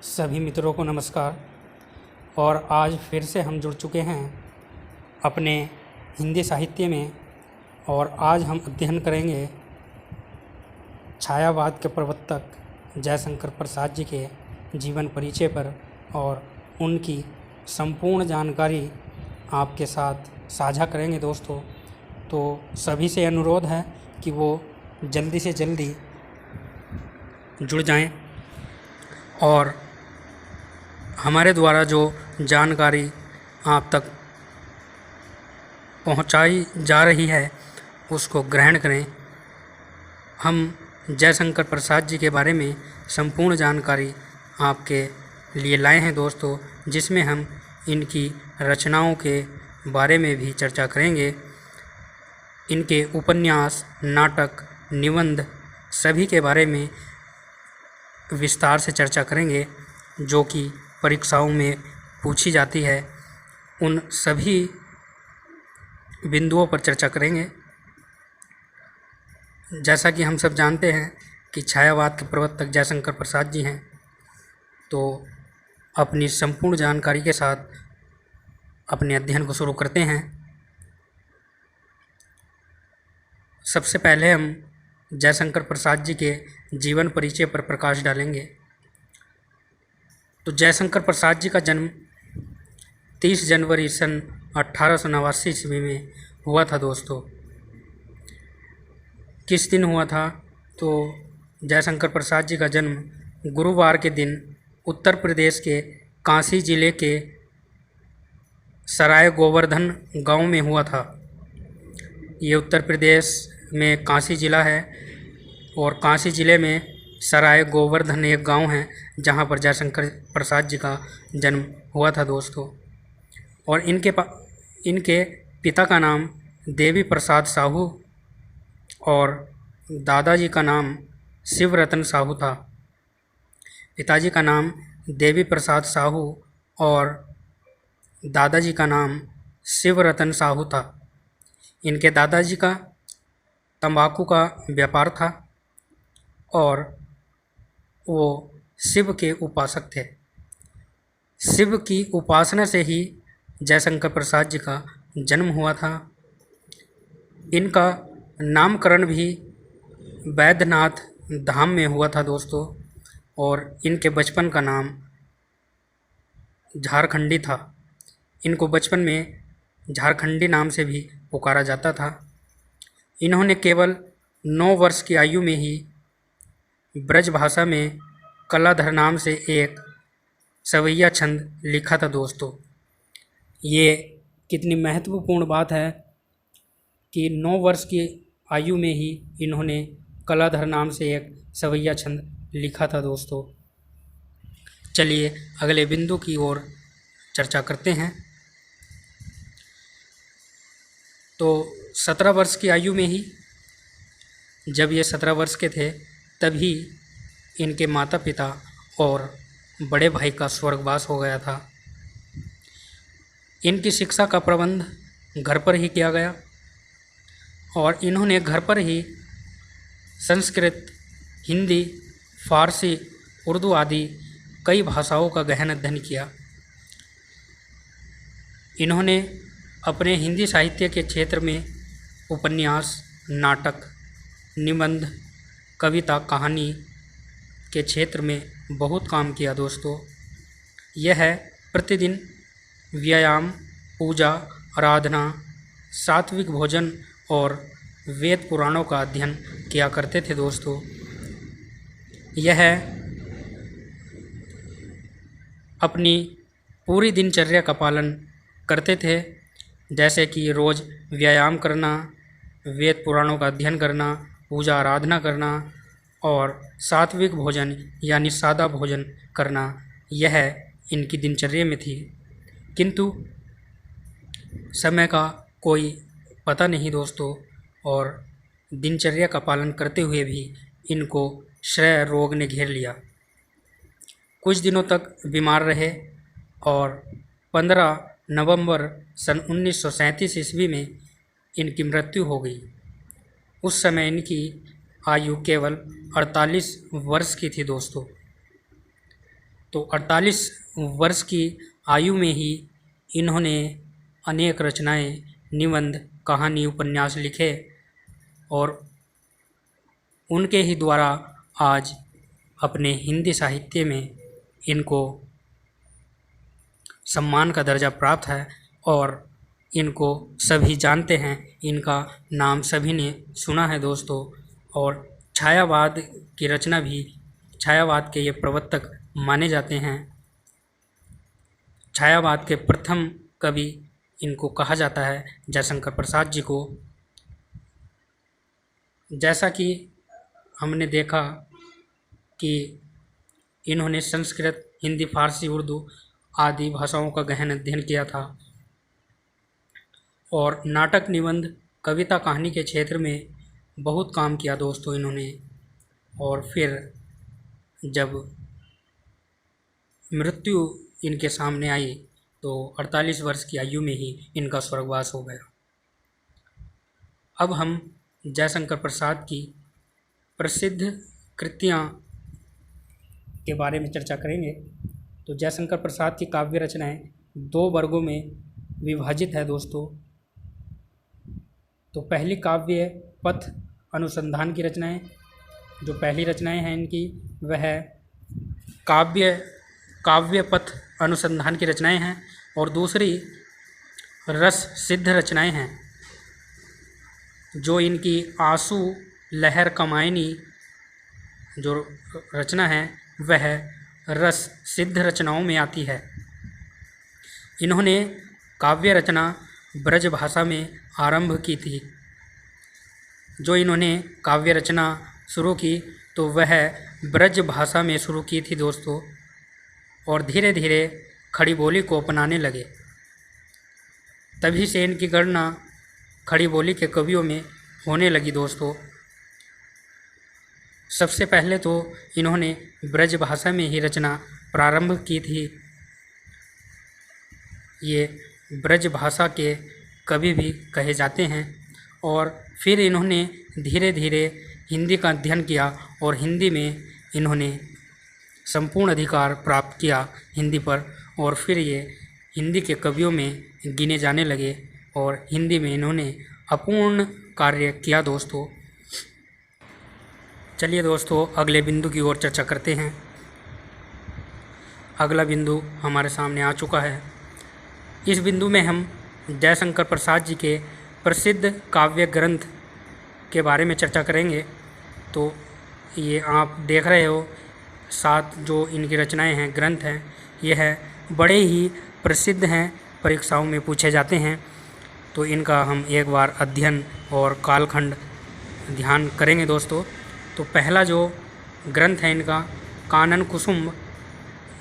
सभी मित्रों को नमस्कार। और आज फिर से हम जुड़ चुके हैं अपने हिंदी साहित्य में, और आज हम अध्ययन करेंगे छायावाद के प्रवर्तक जयशंकर प्रसाद जी के जीवन परिचय पर, और उनकी संपूर्ण जानकारी आपके साथ साझा करेंगे दोस्तों। तो सभी से अनुरोध है कि वो जल्दी से जल्दी जुड़ जाएं, और हमारे द्वारा जो जानकारी आप तक पहुंचाई जा रही है उसको ग्रहण करें। हम जयशंकर प्रसाद जी के बारे में संपूर्ण जानकारी आपके लिए लाए हैं दोस्तों, जिसमें हम इनकी रचनाओं के बारे में भी चर्चा करेंगे। इनके उपन्यास, नाटक, निबंध सभी के बारे में विस्तार से चर्चा करेंगे, जो कि परीक्षाओं में पूछी जाती है। उन सभी बिंदुओं पर चर्चा करेंगे। जैसा कि हम सब जानते हैं कि छायावाद के प्रवर्तक जयशंकर प्रसाद जी हैं, तो अपनी संपूर्ण जानकारी के साथ अपने अध्ययन को शुरू करते हैं। सबसे पहले हम जयशंकर प्रसाद जी के जीवन परिचय पर प्रकाश डालेंगे। तो जयशंकर प्रसाद जी का जन्म 30 जनवरी सन 1889 ईस्वी में हुआ था दोस्तों। किस दिन हुआ था? तो जयशंकर प्रसाद जी का जन्म गुरुवार के दिन उत्तर प्रदेश के कांसी जिले के सराय गोवर्धन गांव में हुआ था। ये उत्तर प्रदेश में कांसी जिला है, और कांसी जिले में सराय गोवर्धन एक गांव है जहां पर जयशंकर प्रसाद जी का जन्म हुआ था दोस्तों। और इनके पिता का नाम देवी प्रसाद साहू और दादाजी का नाम शिवरतन साहू था। पिताजी का नाम देवी प्रसाद साहू और दादाजी का नाम शिवरतन साहू था। इनके दादाजी का तंबाकू का व्यापार था और वो शिव के उपासक थे। शिव की उपासना से ही जयशंकर प्रसाद जी का जन्म हुआ था। इनका नामकरण भी वैद्यनाथ धाम में हुआ था दोस्तों, और इनके बचपन का नाम झारखंडी था। इनको बचपन में झारखंडी नाम से भी पुकारा जाता था। इन्होंने केवल 9 वर्ष की आयु में ही ब्रज भाषा में कलाधर नाम से एक सवैया छंद लिखा था दोस्तों। ये कितनी महत्वपूर्ण बात है कि 9 वर्ष की आयु में ही इन्होंने कलाधर नाम से एक सवैया छंद लिखा था दोस्तों। चलिए अगले बिंदु की ओर चर्चा करते हैं। तो 17 वर्ष की आयु में ही, जब ये 17 वर्ष के थे, तभी इनके माता पिता और बड़े भाई का स्वर्गवास हो गया था। इनकी शिक्षा का प्रबंध घर पर ही किया गया, और इन्होंने घर पर ही संस्कृत, हिंदी, फारसी, उर्दू आदि कई भाषाओं का गहन अध्ययन किया। इन्होंने अपने हिंदी साहित्य के क्षेत्र में उपन्यास, नाटक, निबंध, कविता, कहानी के क्षेत्र में बहुत काम किया दोस्तों। यह प्रतिदिन व्यायाम, पूजा, आराधना, सात्विक भोजन और वेद पुराणों का अध्ययन किया करते थे दोस्तों। यह अपनी पूरी दिनचर्या का पालन करते थे, जैसे कि रोज़ व्यायाम करना, वेद पुराणों का अध्ययन करना, पूजा आराधना करना और सात्विक भोजन यानी सादा भोजन करना। यह इनकी दिनचर्या में थी। किंतु समय का कोई पता नहीं दोस्तों, और दिनचर्या का पालन करते हुए भी इनको क्षय रोग ने घेर लिया। कुछ दिनों तक बीमार रहे, और 15 नवंबर सन 1937 ईस्वी में इनकी मृत्यु हो गई। उस समय इनकी आयु केवल 48 वर्ष की थी दोस्तों। तो 48 वर्ष की आयु में ही इन्होंने अनेक रचनाएं, निबंध, कहानी, उपन्यास लिखे और उनके ही द्वारा आज अपने हिंदी साहित्य में इनको सम्मान का दर्जा प्राप्त है और इनको सभी जानते हैं, इनका नाम सभी ने सुना है दोस्तों। और छायावाद की रचना भी, छायावाद के ये प्रवर्तक माने जाते हैं। छायावाद के प्रथम कवि इनको कहा जाता है, जयशंकर प्रसाद जी को। जैसा कि हमने देखा कि इन्होंने संस्कृत, हिंदी, फारसी, उर्दू आदि भाषाओं का गहन अध्ययन किया था और नाटक, निबंध, कविता, कहानी के क्षेत्र में बहुत काम किया दोस्तों इन्होंने। और फिर जब मृत्यु इनके सामने आई तो 48 वर्ष की आयु में ही इनका स्वर्गवास हो गया। अब हम जयशंकर प्रसाद की प्रसिद्ध कृतियाँ के बारे में चर्चा करेंगे। तो जयशंकर प्रसाद की काव्य रचनाएं 2 वर्गों में विभाजित है दोस्तों। तो पहली काव्य पथ अनुसंधान की रचनाएं, जो पहली रचनाएं हैं इनकी वह काव्य पथ अनुसंधान की रचनाएं हैं और दूसरी रस सिद्ध रचनाएं हैं, जो इनकी आंसू, लहर, कमायनी जो रचना है वह रस सिद्ध रचनाओं में आती है। इन्होंने काव्य रचना ब्रज भाषा में आरंभ की थी। जो इन्होंने काव्य रचना शुरू की तो वह ब्रज भाषा में शुरू की थी दोस्तों और धीरे धीरे खड़ी बोली को अपनाने लगे। तभी से इनकी गणना खड़ी बोली के कवियों में होने लगी दोस्तों। सबसे पहले तो इन्होंने ब्रज भाषा में ही रचना प्रारंभ की थी। ये ब्रज भाषा के कवि भी कहे जाते हैं और फिर इन्होंने धीरे धीरे हिंदी का अध्ययन किया और हिंदी में इन्होंने संपूर्ण अधिकार प्राप्त किया हिंदी पर और फिर ये हिंदी के कवियों में गिने जाने लगे और हिंदी में इन्होंने अपूर्ण कार्य किया दोस्तों। चलिए दोस्तों अगले बिंदु की ओर चर्चा करते हैं। अगला बिंदु हमारे सामने आ चुका है। इस बिंदु में हम जयशंकर प्रसाद जी के प्रसिद्ध काव्य ग्रंथ के बारे में चर्चा करेंगे। तो ये आप देख रहे हो 7 जो इनकी रचनाएं हैं, ग्रंथ हैं, यह बड़े ही प्रसिद्ध हैं, परीक्षाओं में पूछे जाते हैं। तो इनका हम एक बार अध्ययन और कालखंड ध्यान करेंगे दोस्तों। तो पहला जो ग्रंथ है इनका कानन कुसुम,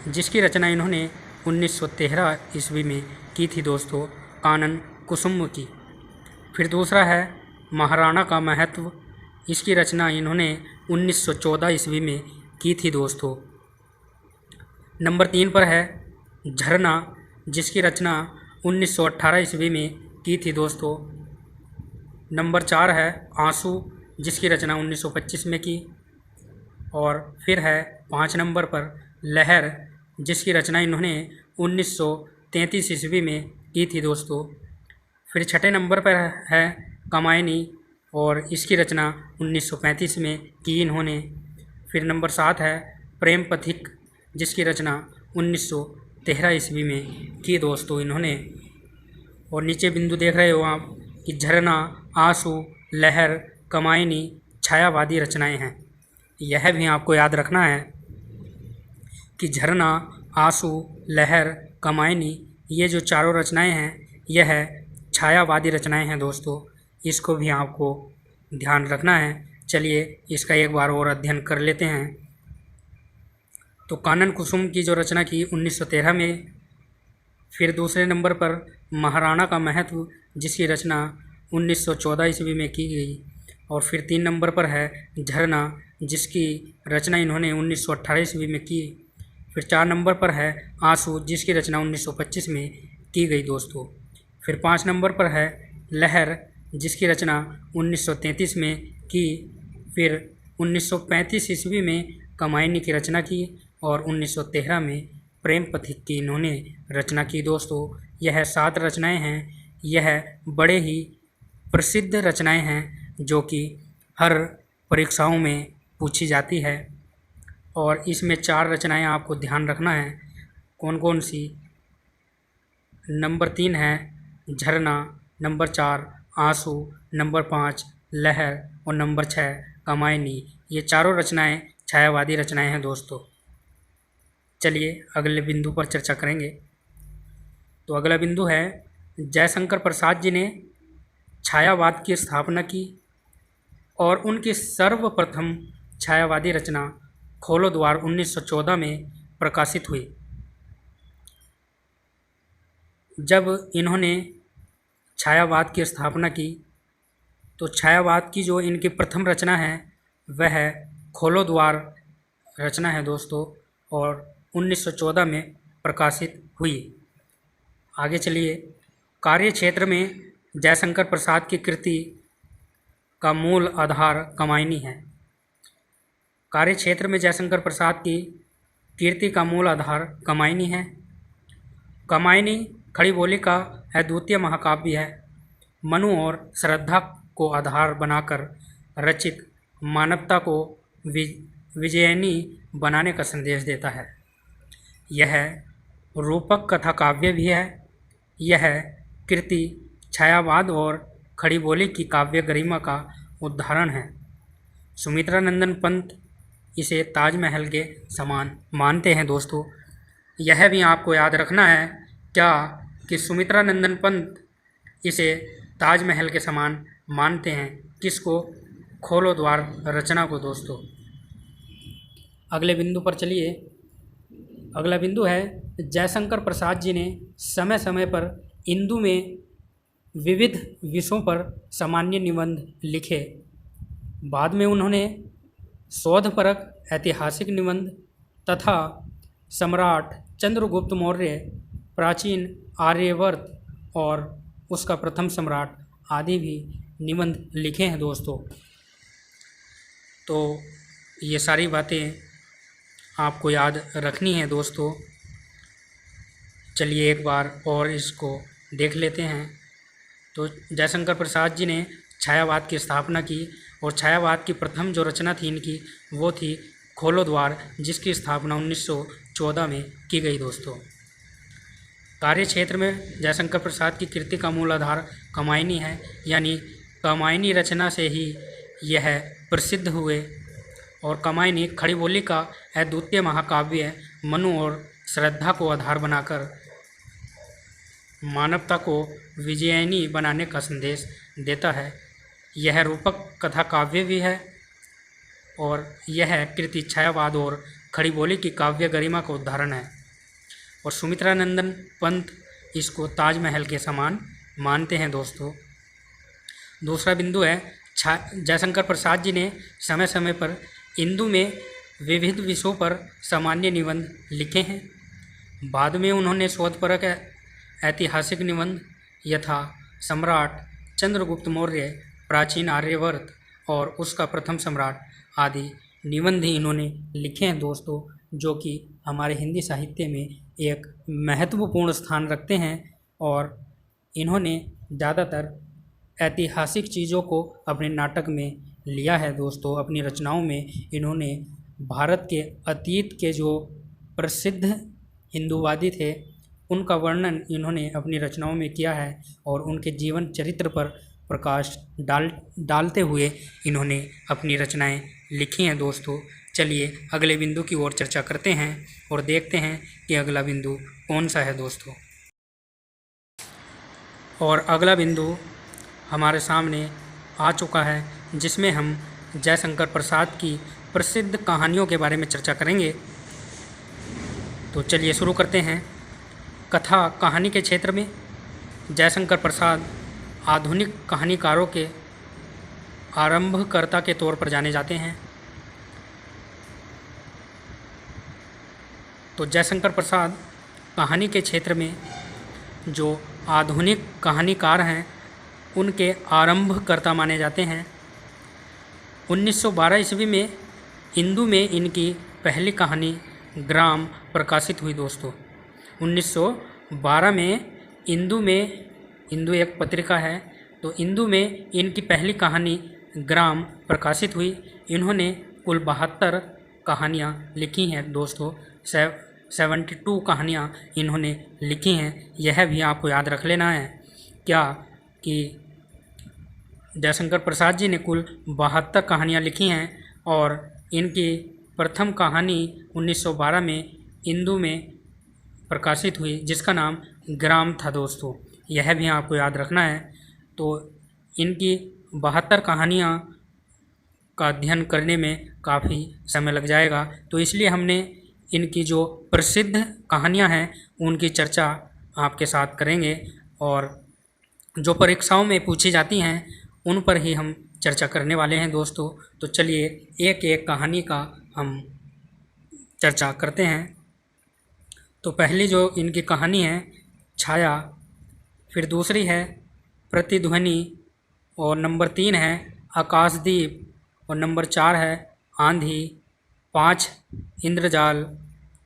जिसकी रचना इन्होंने 1913 ईस्वी में की थी दोस्तों, कानन कुसुम की। फिर दूसरा है महाराणा का महत्व, इसकी रचना इन्होंने 1914 ईस्वी में की थी दोस्तों। नंबर 3 पर है झरना, जिसकी रचना 1918 ईस्वी में की थी दोस्तों। नंबर 4 है आंसू, जिसकी रचना 1925 में की। और फिर है 5 नंबर पर लहर, जिसकी रचना इन्होंने 1933 ईस्वी में की थी दोस्तों। फिर 6 नंबर पर है कमायनी और इसकी रचना 1935 में की इन्होंने। फिर नंबर 7 है प्रेम पथिक, जिसकी रचना 1913 ईस्वी में की दोस्तों इन्होंने। और नीचे बिंदु देख रहे हो आप कि झरना, आंसू, लहर, कमायनी छायावादी रचनाएं हैं। यह भी आपको याद रखना है कि झरना, आंसू, लहर, कमायनी ये जो चारों रचनाएं हैं यह छायावादी रचनाएं हैं दोस्तों। इसको भी आपको ध्यान रखना है। चलिए इसका एक बार और अध्ययन कर लेते हैं। तो कानन कुसुम की जो रचना की 1913 में। फिर दूसरे नंबर पर महाराणा का महत्व, जिसकी रचना 1914 ईस्वी में की गई। और फिर 3 नंबर पर है झरना, जिसकी रचना इन्होंने 1918 ईस्वी में की। फिर 4 नंबर पर है आंसू, जिसकी रचना 1925 में की गई दोस्तों। फिर 5 नंबर पर है लहर, जिसकी रचना 1933 में की। फिर 1935 ईस्वी में कमायनी की रचना की और 1913 में प्रेम पथिक की इन्होंने रचना की दोस्तों। यह 7 रचनाएं हैं। यह बड़े ही प्रसिद्ध रचनाएं हैं जो कि हर परीक्षाओं में पूछी जाती है। और इसमें 4 रचनाएं आपको ध्यान रखना है। कौन कौन सी? नंबर 3 है झरना, नंबर 4 आंसू, नंबर 5 लहर और नंबर 6 कमायनी। ये चारों रचनाएं छायावादी रचनाएं हैं दोस्तों। चलिए अगले बिंदु पर चर्चा करेंगे। तो अगला बिंदु है जयशंकर प्रसाद जी ने छायावाद की स्थापना की और उनकी सर्वप्रथम छायावादी रचना खोलो द्वार 1914 में प्रकाशित हुई। जब इन्होंने छायावाद की स्थापना की तो छायावाद की जो इनकी प्रथम रचना है वह खोलो द्वार रचना है दोस्तों, और 1914 में प्रकाशित हुई। आगे चलिए। कार्य क्षेत्र में जयशंकर प्रसाद की कृति का मूल आधार कमायनी है। कार्य क्षेत्र में जयशंकर प्रसाद की कीर्ति का मूल आधार कमायनी है। कमायनी खड़ी बोली का अद्वितीय महाकाव्य है। मनु और श्रद्धा को आधार बनाकर रचित मानवता को विजयनी बनाने का संदेश देता है। यह रूपक कथा काव्य भी है। यह कृति छायावाद और खड़ी बोली की काव्य गरिमा का उदाहरण है। सुमित्रा नंदन पंत इसे ताजमहल के समान मानते हैं दोस्तों। यह भी आपको याद रखना है क्या कि सुमित्रा नंदन पंत इसे ताजमहल के समान मानते हैं। किसको? खोलो द्वार रचना को दोस्तों। अगले बिंदु पर चलिए। अगला बिंदु है जयशंकर प्रसाद जी ने समय समय पर हिंदू में विविध विषयों पर सामान्य निबंध लिखे। बाद में उन्होंने शोधपरक ऐतिहासिक निबंध तथा सम्राट चंद्रगुप्त मौर्य, प्राचीन आर्यवर्त और उसका प्रथम सम्राट आदि भी निबंध लिखे हैं दोस्तों। तो ये सारी बातें आपको याद रखनी है दोस्तों। चलिए एक बार और इसको देख लेते हैं। तो जयशंकर प्रसाद जी ने छायावाद की स्थापना की और छायावाद की प्रथम जो रचना थी इनकी वो थी खोलो द्वार, जिसकी स्थापना 1914 में की गई दोस्तों। कार्य क्षेत्र में जयशंकर प्रसाद की कृति का मूल आधार कमायनी है, यानी कमायनी रचना से ही यह प्रसिद्ध हुए। और कमायनी खड़ी बोली का अद्वितीय महाकाव्य मनु और श्रद्धा को आधार बनाकर मानवता को विजयनी बनाने का संदेश देता है। यह रूपक कथा काव्य भी है और यह कृति छायावाद और खड़ी बोली की काव्य गरिमा का उदाहरण है। और सुमित्रा नंदन पंत इसको ताजमहल के समान मानते हैं दोस्तों। दूसरा बिंदु है जयशंकर प्रसाद जी ने समय समय पर हिंदू में विविध विषयों पर सामान्य निबंध लिखे हैं। बाद में उन्होंने शोधपरक ऐतिहासिक निबंध यथा सम्राट चंद्रगुप्त मौर्य, प्राचीन आर्यवर्त और उसका प्रथम सम्राट आदि निबंध ही इन्होंने लिखे हैं दोस्तों, जो कि हमारे हिंदी साहित्य में एक महत्वपूर्ण स्थान रखते हैं। और इन्होंने ज़्यादातर ऐतिहासिक चीज़ों को अपने नाटक में लिया है दोस्तों। अपनी रचनाओं में इन्होंने भारत के अतीत के जो प्रसिद्ध हिंदूवादी थे उनका वर्णन इन्होंने अपनी रचनाओं में किया है और उनके जीवन चरित्र पर प्रकाश डालते हुए इन्होंने अपनी रचनाएं लिखी हैं दोस्तों। चलिए अगले बिंदु की ओर चर्चा करते हैं और देखते हैं कि अगला बिंदु कौन सा है दोस्तों। और अगला बिंदु हमारे सामने आ चुका है, जिसमें हम जयशंकर प्रसाद की प्रसिद्ध कहानियों के बारे में चर्चा करेंगे। तो चलिए शुरू करते हैं। कथा कहानी के क्षेत्र में जयशंकर प्रसाद आधुनिक कहानीकारों के आरंभकर्ता के तौर पर जाने जाते हैं। तो जयशंकर प्रसाद कहानी के क्षेत्र में जो आधुनिक कहानीकार हैं उनके आरंभकर्ता माने जाते हैं। 1912 ईस्वी में हिंदू में इनकी पहली कहानी ग्राम प्रकाशित हुई दोस्तों। 1912 में इंदू एक पत्रिका है, तो इंदू में इनकी पहली कहानी ग्राम प्रकाशित हुई। इन्होंने कुल 72 कहानियाँ लिखी हैं दोस्तों। 72 कहानियाँ इन्होंने लिखी हैं। यह भी आपको याद रख लेना है क्या कि जयशंकर प्रसाद जी ने कुल 72 कहानियाँ लिखी हैं और इनकी प्रथम कहानी 1912 में इंदू में प्रकाशित हुई, जिसका नाम ग्राम था दोस्तों। यह भी आपको याद रखना है। तो इनकी 72 कहानियाँ का अध्ययन करने में काफ़ी समय लग जाएगा, तो इसलिए हमने इनकी जो प्रसिद्ध कहानियाँ हैं उनकी चर्चा आपके साथ करेंगे और जो परीक्षाओं में पूछी जाती हैं उन पर ही हम चर्चा करने वाले हैं दोस्तों। तो चलिए एक एक कहानी का हम चर्चा करते हैं। तो पहली जो इनकी कहानी है छाया, फिर दूसरी है प्रतिध्वनि, और नंबर 3 है आकाशदीप, और नंबर 4 है आंधी, 5 इंद्रजाल,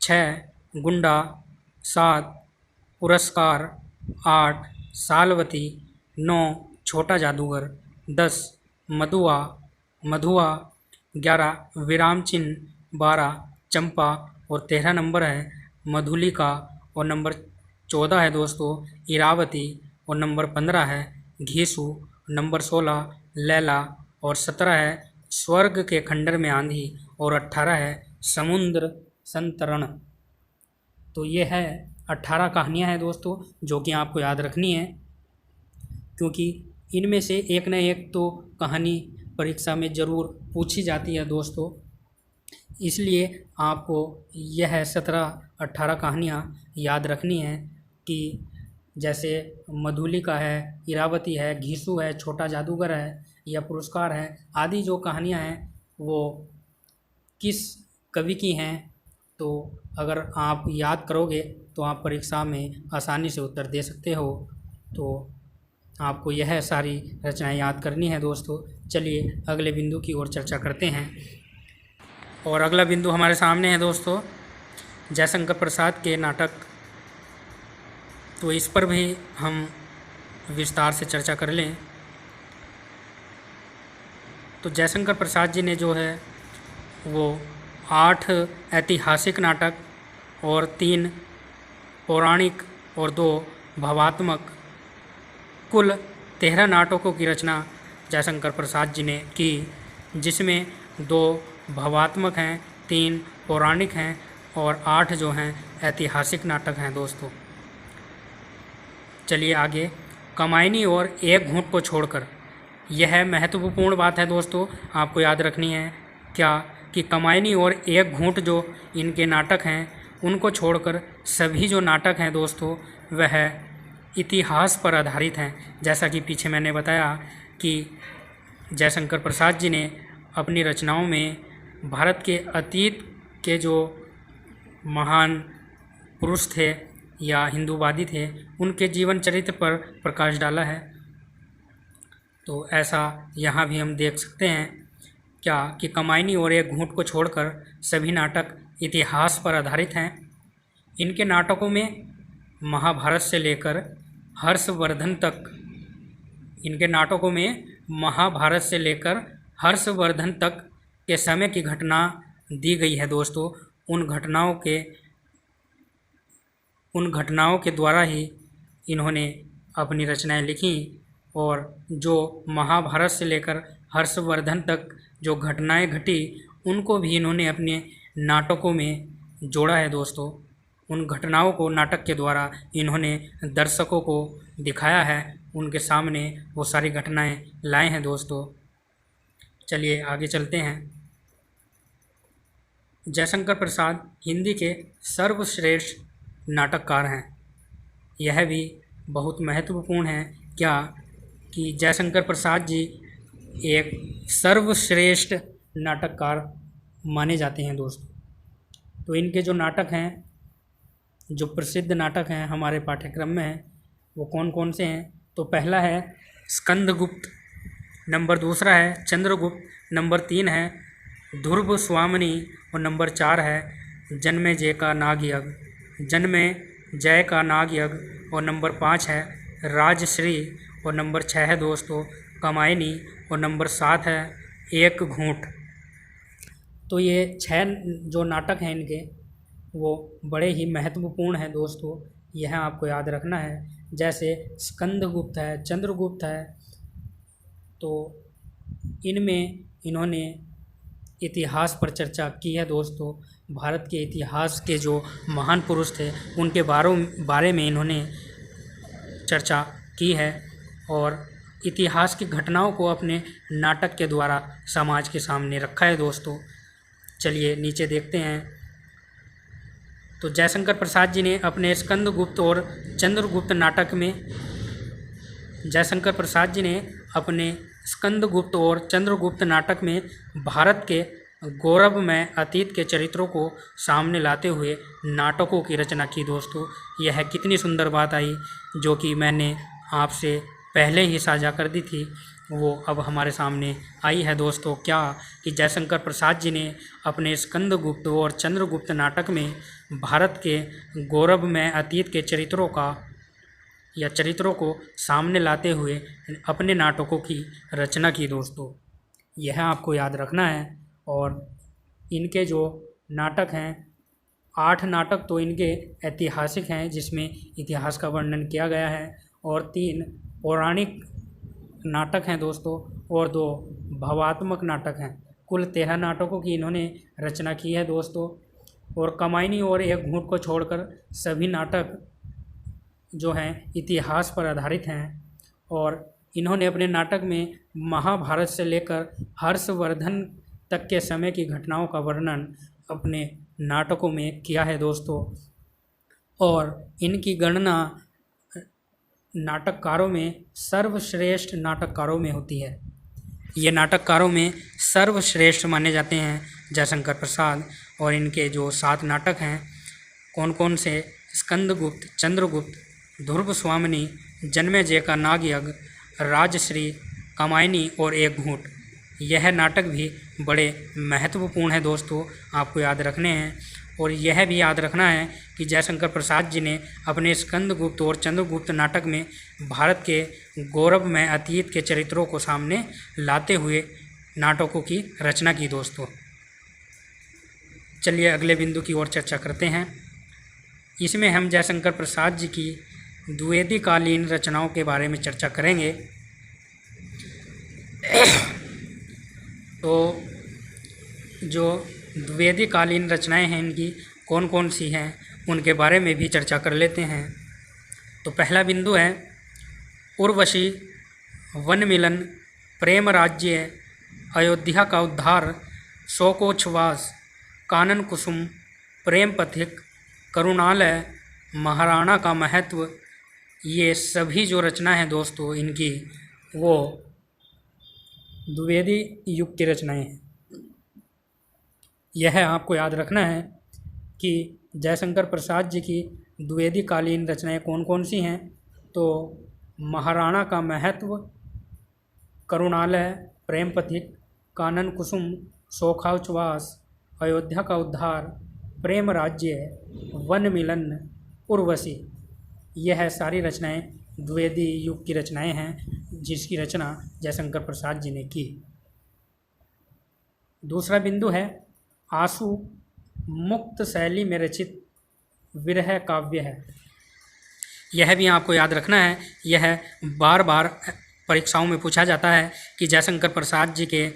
6 गुंडा, 7 पुरस्कार, 8 सालवती, 9 छोटा जादूगर, 10 मधुआ, 11 विराम चिन्ह, 12 चंपा, और 13 नंबर है मधुलिका, और नंबर 14 है दोस्तों इरावती, और नंबर 15 है घीसू, नंबर 16 लैला, और 17 है स्वर्ग के खंडर में आंधी, और 18 है समुद्र संतरण। तो ये है 18 कहानियाँ हैं दोस्तों जो कि आपको याद रखनी है, क्योंकि इनमें से एक न एक तो कहानी परीक्षा में ज़रूर पूछी जाती है दोस्तों। इसलिए आपको यह 17-18 कहानियाँ याद रखनी है कि जैसे मधुलिका है, इरावती है, घीसू है, छोटा जादूगर है या पुरस्कार है, आदि जो कहानियाँ हैं वो किस कवि की हैं। तो अगर आप याद करोगे तो आप परीक्षा में आसानी से उत्तर दे सकते हो। तो आपको यह सारी रचनाएं याद करनी है दोस्तों। चलिए अगले बिंदु की ओर चर्चा करते हैं। और अगला बिंदु हमारे सामने है दोस्तों जयशंकर प्रसाद के नाटक। तो इस पर भी हम विस्तार से चर्चा कर लें। तो जयशंकर प्रसाद जी ने जो है वो 8 ऐतिहासिक नाटक और 3 पौराणिक और 2 भावात्मक, कुल 13 नाटकों की रचना जयशंकर प्रसाद जी ने की, जिसमें 2 भावात्मक हैं, 3 पौराणिक हैं और 8 जो हैं ऐतिहासिक नाटक हैं दोस्तों। चलिए आगे, कमायनी और एक घूंट को छोड़कर, यह महत्वपूर्ण बात है दोस्तों, आपको याद रखनी है क्या कि कमायनी और एक घूंट जो इनके नाटक हैं उनको छोड़कर सभी जो नाटक हैं दोस्तों वह इतिहास पर आधारित हैं। जैसा कि पीछे मैंने बताया कि जयशंकर प्रसाद जी ने अपनी रचनाओं में भारत के अतीत के जो महान पुरुष थे या हिंदूवादी थे उनके जीवन चरित्र पर प्रकाश डाला है। तो ऐसा यहाँ भी हम देख सकते हैं क्या कि कमायनी और एक घूंट को छोड़कर सभी नाटक इतिहास पर आधारित हैं। इनके नाटकों में महाभारत से लेकर हर्षवर्धन तक, इनके नाटकों में महाभारत से लेकर हर्षवर्धन तक के समय की घटना दी गई है दोस्तों। उन घटनाओं के द्वारा ही इन्होंने अपनी रचनाएं लिखी और जो महाभारत से लेकर हर्षवर्धन तक जो घटनाएं घटी उनको भी इन्होंने अपने नाटकों में जोड़ा है दोस्तों। उन घटनाओं को नाटक के द्वारा इन्होंने दर्शकों को दिखाया है, उनके सामने वो सारी घटनाएं लाए हैं दोस्तों। चलिए आगे चलते हैं। जयशंकर प्रसाद हिंदी के सर्वश्रेष्ठ नाटककार हैं। यह भी बहुत महत्वपूर्ण है क्या कि जयशंकर प्रसाद जी एक सर्वश्रेष्ठ नाटककार माने जाते हैं दोस्तों। तो इनके जो नाटक हैं, जो प्रसिद्ध नाटक हैं हमारे पाठ्यक्रम में हैं, वो कौन कौन से हैं। तो पहला है स्कंदगुप्त, नंबर 2 है चंद्रगुप्त, नंबर 3 है ध्रुव स्वामिनी और नंबर 4 है जन्मे जय का नाग यज्ञ, जन्मे जय का नाग यज्ञ। और नंबर 5 है राजश्री। और नंबर 6 है दोस्तों कामायनी। और नंबर 7 है एक घूंट। तो ये 6 जो नाटक हैं इनके वो बड़े ही महत्वपूर्ण हैं दोस्तों, यह आपको याद रखना है। जैसे स्कंदगुप्त है, चंद्रगुप्त है, तो इनमें इन्होंने इतिहास पर चर्चा की है दोस्तों। भारत के इतिहास के जो महान पुरुष थे उनके बारे में इन्होंने चर्चा की है और इतिहास की घटनाओं को अपने नाटक के द्वारा समाज के सामने रखा है दोस्तों। चलिए नीचे देखते हैं। तो जयशंकर प्रसाद जी ने अपने स्कंदगुप्त और चंद्रगुप्त नाटक में जयशंकर प्रसाद जी ने अपने स्कंदगुप्त और चंद्रगुप्त नाटक में भारत के गौरवमय अतीत के चरित्रों को सामने लाते हुए नाटकों की रचना की दोस्तों। यह कितनी सुंदर बात आई जो कि मैंने आपसे पहले ही साझा कर दी थी, वो अब हमारे सामने आई है दोस्तों। क्या कि जयशंकर प्रसाद जी ने अपने स्कंदगुप्त और चंद्रगुप्त नाटक में भारत के गौरवमय अतीत के चरित्रों को सामने लाते हुए अपने नाटकों की रचना की दोस्तों। यह आपको याद रखना है। और इनके जो नाटक हैं 8 नाटक तो इनके ऐतिहासिक हैं जिसमें इतिहास का वर्णन किया गया है, और 3 पौराणिक नाटक हैं दोस्तों, और 2 भावात्मक नाटक हैं। कुल 13 नाटकों की इन्होंने रचना की है दोस्तों। और कामायनी और एक घूंट को छोड़कर सभी नाटक जो हैं इतिहास पर आधारित हैं। और इन्होंने अपने नाटक में महाभारत से लेकर हर्षवर्धन तक के समय की घटनाओं का वर्णन अपने नाटकों में किया है दोस्तों। और इनकी गणना नाटककारों में सर्वश्रेष्ठ नाटककारों में होती है। ये नाटककारों में सर्वश्रेष्ठ माने जाते हैं जयशंकर प्रसाद। और इनके जो 7 नाटक हैं कौन कौन से, स्कंदगुप्त, चंद्रगुप्त, ध्रुव स्वामिनी, जन्मे जय का नाग यज्ञ, राजश्री, कामायनी और एक घूंट। यह नाटक भी बड़े महत्वपूर्ण हैं दोस्तों, आपको याद रखने हैं। और यह भी याद रखना है कि जयशंकर प्रसाद जी ने अपने स्कंदगुप्त और चंद्रगुप्त नाटक में भारत के गौरवमय अतीत के चरित्रों को सामने लाते हुए नाटकों की रचना की दोस्तों। चलिए अगले बिंदु की ओर चर्चा करते हैं। इसमें हम जयशंकर प्रसाद जी की द्विवेदीकालीन रचनाओं के बारे में चर्चा करेंगे। तो जो द्विवेदीकालीन रचनाएं हैं इनकी कौन कौन सी हैं उनके बारे में भी चर्चा कर लेते हैं। तो पहला बिंदु है उर्वशी, वन मिलन, प्रेम राज्य, अयोध्या का उद्धार, शोकोच्छ्वास, कानन कुसुम, प्रेम पथिक, करुणालय, महाराणा का महत्व। ये सभी जो रचना है दोस्तों इनकी वो द्विवेदी युग की रचनाएं हैं। यह आपको याद रखना है कि जयशंकर प्रसाद जी की द्विवेदीकालीन रचनाएं कौन कौन सी हैं। तो महाराणा का महत्व, करुणालय, प्रेम पथिक, कानन कुसुम, शोकोच्छ्वास, अयोध्या का उद्धार, प्रेम राज्य, वन मिलन, उर्वशी। यह सारी रचनाएं द्विवेदी युग की रचनाएं हैं जिसकी रचना जयशंकर प्रसाद जी ने की। दूसरा बिंदु है आंसू, मुक्त शैली में रचित विरह काव्य है। यह भी आपको याद रखना है। यह बार बार परीक्षाओं में पूछा जाता है कि जयशंकर प्रसाद जी के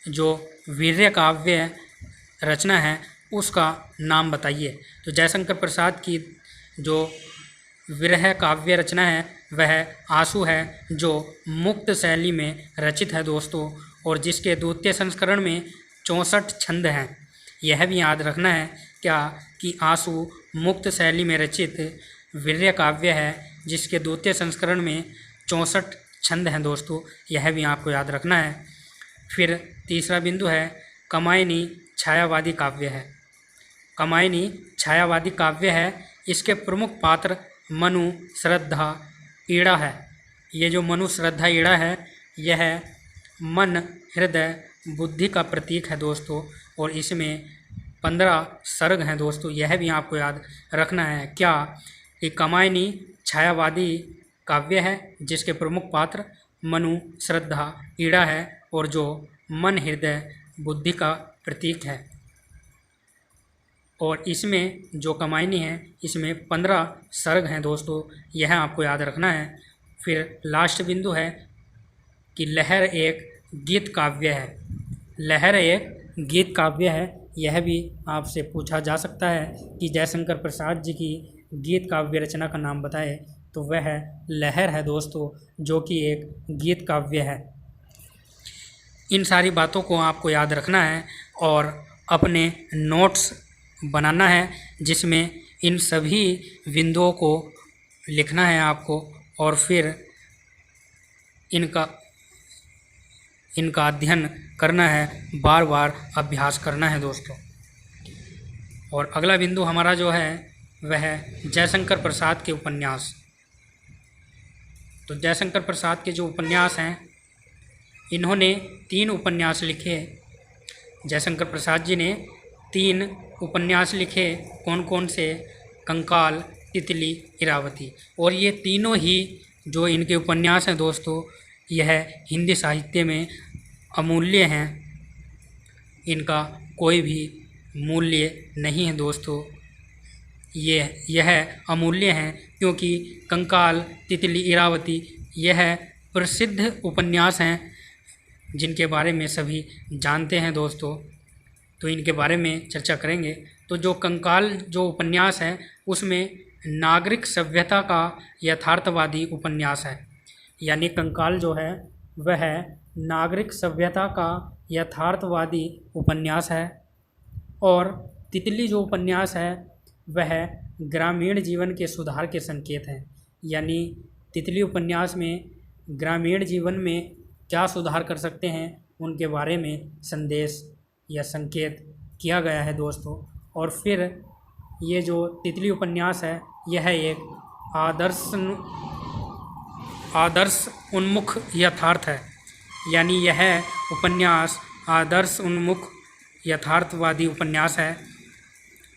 जो वीर्य काव्य रचना है उसका नाम बताइए। तो जयशंकर प्रसाद की जो विरह काव्य रचना है वह आंसू है, जो मुक्त शैली में रचित है दोस्तों, और जिसके द्वितीय संस्करण में 64 छंद हैं। यह भी याद रखना है क्या कि आंसू मुक्त शैली में रचित वीर्य काव्य है जिसके द्वितीय संस्करण में 64 छंद हैं दोस्तों। यह भी आपको याद रखना है। फिर तीसरा बिंदु है कामायनी छायावादी काव्य है। कामायनी छायावादी काव्य है। इसके प्रमुख पात्र मनु, श्रद्धा, ईड़ा है। ये जो मनु, श्रद्धा, ईड़ा है यह मन, हृदय, बुद्धि का प्रतीक है दोस्तों, और इसमें 15 सर्ग हैं दोस्तों, यह भी आपको याद रखना है। क्या ये कामायनी छायावादी काव्य है जिसके प्रमुख पात्र मनु, श्रद्धा, ईड़ा है और जो मन, हृदय, बुद्धि का प्रतीक है। और इसमें जो कामायनी है इसमें 15 सर्ग हैं दोस्तों, यह आपको याद रखना है। फिर लास्ट बिंदु है कि लहर एक गीत काव्य है। लहर एक गीत काव्य है, यह भी आपसे पूछा जा सकता है कि जयशंकर प्रसाद जी की गीत काव्य रचना का नाम बताए, तो वह लहर है दोस्तों, जो कि एक गीत काव्य है। इन सारी बातों को आपको याद रखना है और अपने नोट्स बनाना है, जिसमें इन सभी बिंदुओं को लिखना है आपको और फिर इनका अध्ययन करना है, बार बार अभ्यास करना है दोस्तों। और अगला बिंदु हमारा जो है वह जयशंकर प्रसाद के उपन्यास। तो जयशंकर प्रसाद के जो उपन्यास हैं, इन्होंने 3 उपन्यास लिखे। जयशंकर प्रसाद जी ने 3 उपन्यास लिखे। कौन कौन से? कंकाल, तितली, इरावती। और ये तीनों ही जो इनके उपन्यास हैं दोस्तों, यह हिंदी साहित्य में अमूल्य हैं। इनका कोई भी मूल्य नहीं है दोस्तों, यह अमूल्य हैं क्योंकि कंकाल, तितली, इरावती यह प्रसिद्ध उपन्यास हैं जिनके बारे में सभी जानते हैं दोस्तों। तो इनके बारे में चर्चा करेंगे। तो जो कंकाल जो उपन्यास है उसमें नागरिक सभ्यता का यथार्थवादी उपन्यास है। यानी कंकाल जो है वह नागरिक सभ्यता का यथार्थवादी उपन्यास है और तितली जो उपन्यास है वह ग्रामीण जीवन के सुधार के संकेत हैं। यानी तितली उपन्यास में ग्रामीण जीवन में क्या सुधार कर सकते हैं उनके बारे में संदेश या संकेत किया गया है दोस्तों। और फिर ये जो तितली उपन्यास है यह एक आदर्श उन्मुख यथार्थ है। यानी यह उपन्यास आदर्श उन्मुख यथार्थवादी उपन्यास है।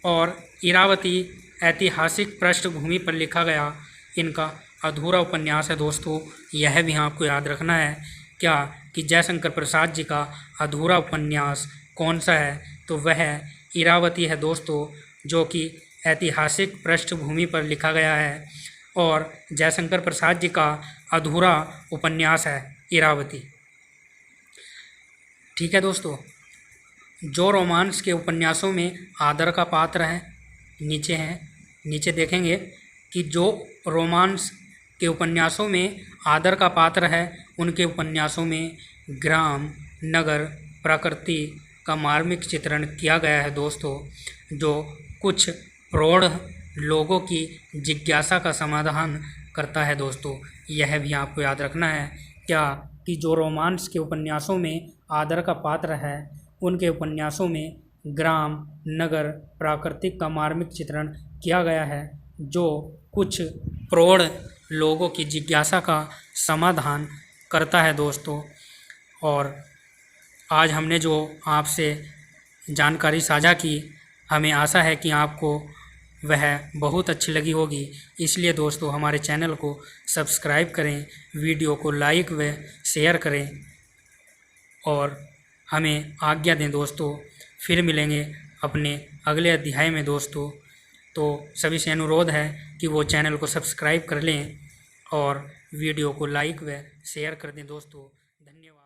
और इरावती ऐतिहासिक पृष्ठभूमि पर लिखा गया इनका अधूरा उपन्यास है दोस्तों। यह भी आपको याद रखना है क्या कि जयशंकर प्रसाद जी का अधूरा उपन्यास कौन सा है, तो वह इरावती है दोस्तों, जो कि ऐतिहासिक पृष्ठभूमि पर लिखा गया है और जयशंकर प्रसाद जी का अधूरा उपन्यास है इरावती। ठीक है दोस्तों, जो रोमांस के उपन्यासों में आदर का पात्र है नीचे देखेंगे कि जो रोमांस के उपन्यासों में आदर का पात्र है उनके उपन्यासों में ग्राम, नगर, प्रकृति का मार्मिक चित्रण किया गया है दोस्तों, जो कुछ प्रौढ़ लोगों की जिज्ञासा का समाधान करता है दोस्तों। यह भी आपको याद रखना है क्या कि जो रोमांस के उपन्यासों में आदर का पात्र है उनके उपन्यासों में ग्राम, नगर, प्राकृतिक का मार्मिक चित्रण किया गया है, जो कुछ प्रौढ़ लोगों की जिज्ञासा का समाधान करता है दोस्तों। और आज हमने जो आपसे जानकारी साझा की, हमें आशा है कि आपको वह बहुत अच्छी लगी होगी। इसलिए दोस्तों हमारे चैनल को सब्सक्राइब करें, वीडियो को लाइक व शेयर करें और हमें आज्ञा दें दोस्तों। फिर मिलेंगे अपने अगले अध्याय में दोस्तों। तो सभी से अनुरोध है कि वो चैनल को सब्सक्राइब कर लें और वीडियो को लाइक व शेयर कर दें दोस्तों। धन्यवाद।